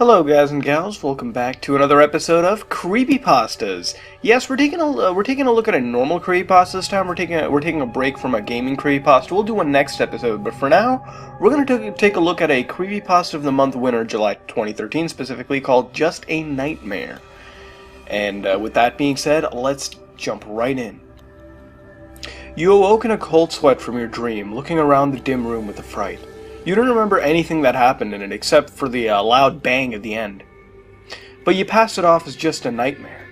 Hello guys and gals, welcome back to another episode of Creepypastas. Yes, we're taking a look at a normal creepypasta this time. We're taking a break from a gaming creepypasta. We'll do one next episode, but for now, we're going to take a look at a creepypasta of the month winner, July 2013 specifically, called Just a Nightmare. And with that being said, let's jump right in. You awoke in a cold sweat from your dream, looking around the dim room with a fright. You don't remember anything that happened in it except for the loud bang at the end. But you passed it off as just a nightmare.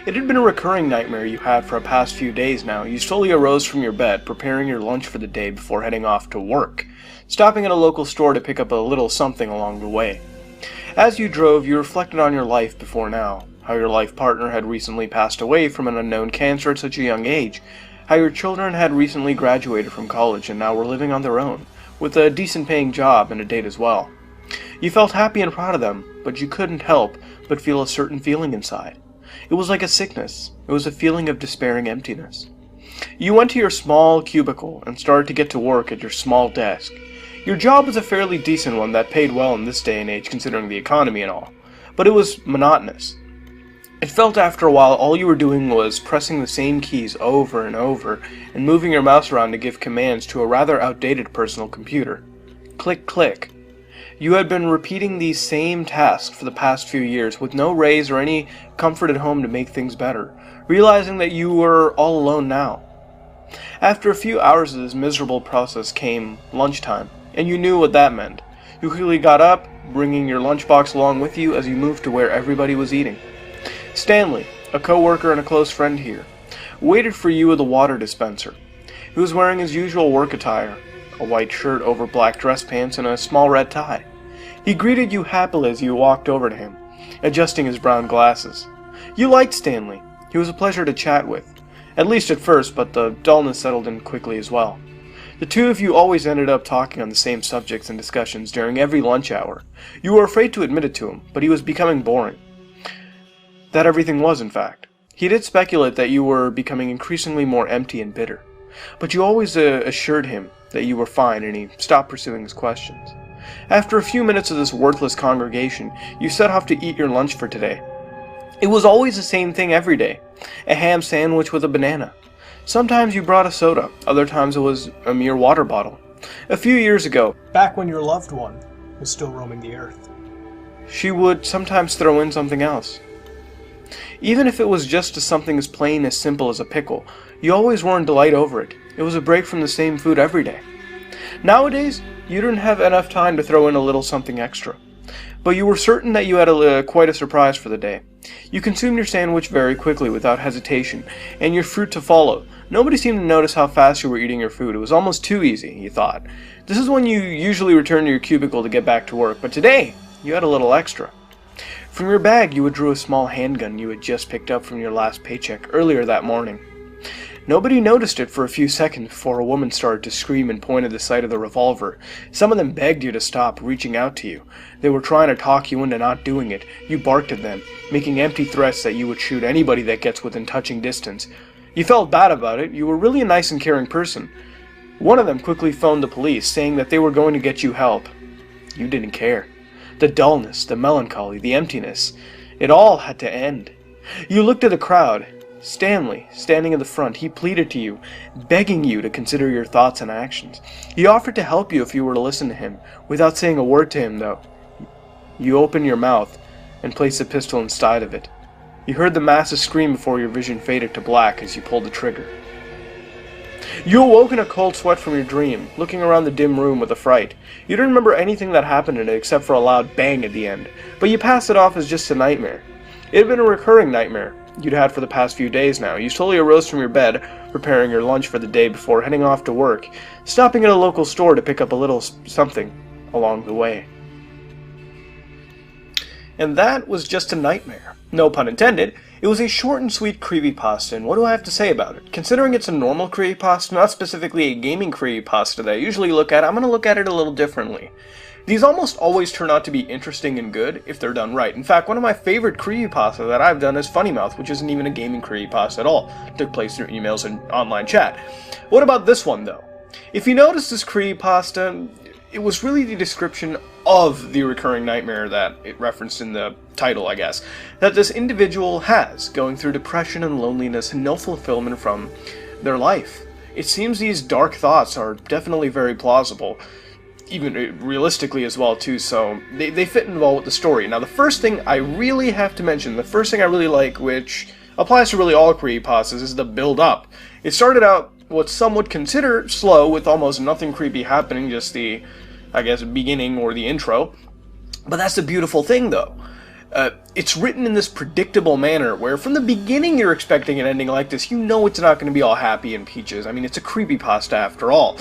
It had been a recurring nightmare you had for the past few days now. You slowly arose from your bed, preparing your lunch for the day before heading off to work, stopping at a local store to pick up a little something along the way. As you drove, you reflected on your life before now, how your life partner had recently passed away from an unknown cancer at such a young age, how your children had recently graduated from college and now were living on their own, with a decent paying job and a date as well. You felt happy and proud of them, but you couldn't help but feel a certain feeling inside. It was like a sickness. It was a feeling of despairing emptiness. You went to your small cubicle and started to get to work at your small desk. Your job was a fairly decent one that paid well in this day and age considering the economy and all, but it was monotonous. It felt after a while all you were doing was pressing the same keys over and over and moving your mouse around to give commands to a rather outdated personal computer. Click, click. You had been repeating these same tasks for the past few years with no raise or any comfort at home to make things better, realizing that you were all alone now. After a few hours of this miserable process came lunchtime, and you knew what that meant. You quickly got up, bringing your lunchbox along with you as you moved to where everybody was eating. Stanley, a co-worker and a close friend here, waited for you with a water dispenser. He was wearing his usual work attire, a white shirt over black dress pants and a small red tie. He greeted you happily as you walked over to him, adjusting his brown glasses. You liked Stanley. He was a pleasure to chat with, at least at first, but the dullness settled in quickly as well. The two of you always ended up talking on the same subjects and discussions during every lunch hour. You were afraid to admit it to him, but he was becoming boring. That everything was, in fact. He did speculate that you were becoming increasingly more empty and bitter, but you always assured him that you were fine and he stopped pursuing his questions. After a few minutes of this worthless congregation, you set off to eat your lunch for today. It was always the same thing every day, a ham sandwich with a banana. Sometimes you brought a soda, other times it was a mere water bottle. A few years ago, back when your loved one was still roaming the earth, she would sometimes throw in something else. Even if it was just something as plain as simple as a pickle, you always were in delight over it. It was a break from the same food every day. Nowadays, you didn't have enough time to throw in a little something extra. But you were certain that you had quite a surprise for the day. You consumed your sandwich very quickly without hesitation, and your fruit to follow. Nobody seemed to notice how fast you were eating your food. It was almost too easy, you thought. This is when you usually return to your cubicle to get back to work, but today, you had a little extra. From your bag, you withdrew a small handgun you had just picked up from your last paycheck earlier that morning. Nobody noticed it for a few seconds before a woman started to scream and point at the sight of the revolver. Some of them begged you to stop, reaching out to you. They were trying to talk you into not doing it. You barked at them, making empty threats that you would shoot anybody that gets within touching distance. You felt bad about it. You were really a nice and caring person. One of them quickly phoned the police, saying that they were going to get you help. You didn't care. The dullness, the melancholy, the emptiness, it all had to end. You looked at the crowd. Stanley, standing in the front, he pleaded to you, begging you to consider your thoughts and actions. He offered to help you if you were to listen to him, without saying a word to him, though. You opened your mouth and placed a pistol inside of it. You heard the massive scream before your vision faded to black as you pulled the trigger. You awoke in a cold sweat from your dream, looking around the dim room with a fright. You didn't remember anything that happened in it except for a loud bang at the end, but you passed it off as just a nightmare. It had been a recurring nightmare you'd had for the past few days now. You slowly arose from your bed, preparing your lunch for the day before heading off to work, stopping at a local store to pick up a little something along the way. And that was just a nightmare. No pun intended. It was a short and sweet creepypasta, and what do I have to say about it? Considering it's a normal creepypasta, not specifically a gaming creepypasta that I usually look at, I'm going to look at it a little differently. These almost always turn out to be interesting and good if they're done right. In fact, one of my favorite creepypasta that I've done is Funny Mouth, which isn't even a gaming creepypasta at all. It took place through emails and online chat. What about this one, though? If you notice this creepypasta, it was really the description of the recurring nightmare that it referenced in the title, I guess, that this individual has, going through depression and loneliness and no fulfillment from their life. It seems these dark thoughts are definitely very plausible, even realistically as well, too, so they fit in well with the story. Now, the first thing I really have to mention, the first thing I really like, which applies to really all creepypastas, is the build-up. It started out what some would consider slow, with almost nothing creepy happening, just the, I guess, beginning or the intro. But that's the beautiful thing, though. It's written in this predictable manner, where from the beginning you're expecting an ending like this. You know it's not going to be all happy and peaches. I mean, it's a creepypasta after all.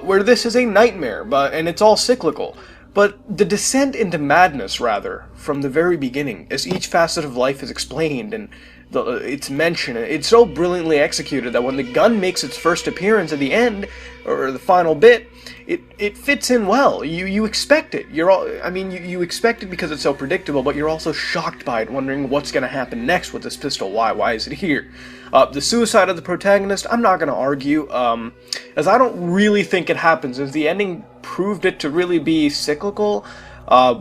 Where this is a nightmare, and it's all cyclical. But the descent into madness, rather, from the very beginning, as each facet of life is explained and its mentioned, it's so brilliantly executed that when the gun makes its first appearance at the end, or the final bit, it fits in well. You expect it. You expect it because it's so predictable, but you're also shocked by it, wondering what's going to happen next with this pistol. Why is it here? The suicide of the protagonist, I'm not going to argue, as I don't really think it happens, as the ending proved it to really be cyclical,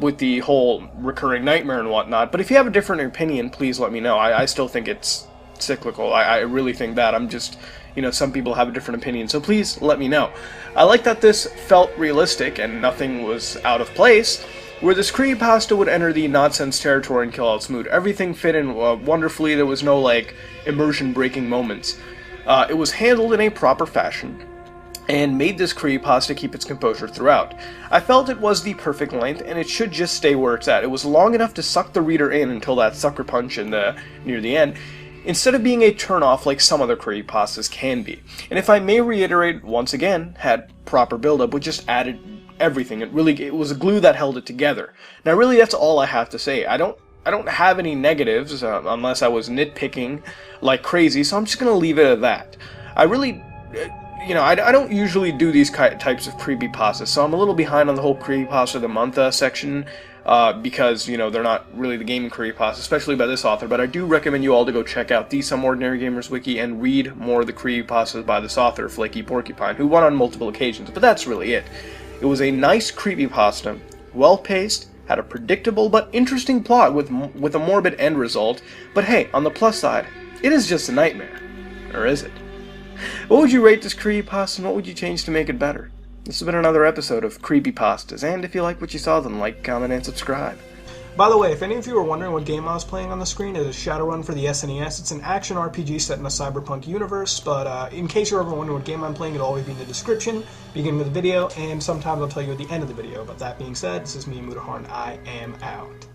with the whole recurring nightmare and whatnot. But if you have a different opinion, please let me know. I still think it's cyclical. I really think that. I'm just, some people have a different opinion, so please let me know. I like that this felt realistic and nothing was out of place, where this creepypasta would enter the nonsense territory and kill out smooth. Everything fit in wonderfully. There was no, immersion-breaking moments. It was handled in a proper fashion, and made this creepypasta keep its composure throughout. I felt it was the perfect length, and it should just stay where it's at. It was long enough to suck the reader in until that sucker punch near the end, instead of being a turn-off like some other creepypastas can be. And if I may reiterate, once again, had proper build-up, which just added everything. It was a glue that held it together. Now, really, that's all I have to say. I don't have any negatives, unless I was nitpicking like crazy, so I'm just going to leave it at that. I really... I don't usually do these types of creepypastas, so I'm a little behind on the whole creepypasta of the month section, because, they're not really the gaming creepypasta, especially by this author, but I do recommend you all to go check out the Some Ordinary Gamers wiki and read more of the creepypastas by this author, Flaky Porcupine, who won on multiple occasions, but that's really it. It was a nice creepypasta, well-paced, had a predictable but interesting plot with a morbid end result, but hey, on the plus side, it is just a nightmare. Or is it? What would you rate this creepypasta, and what would you change to make it better? This has been another episode of Creepypastas, and if you like what you saw, then like, comment, and subscribe. By the way, if any of you are wondering what game I was playing on the screen, it is Shadowrun for the SNES. It's an action RPG set in a cyberpunk universe, but in case you're ever wondering what game I'm playing, it'll always be in the description, beginning of the video, and sometimes I'll tell you at the end of the video. But that being said, this is me, Mudaharn. I am out.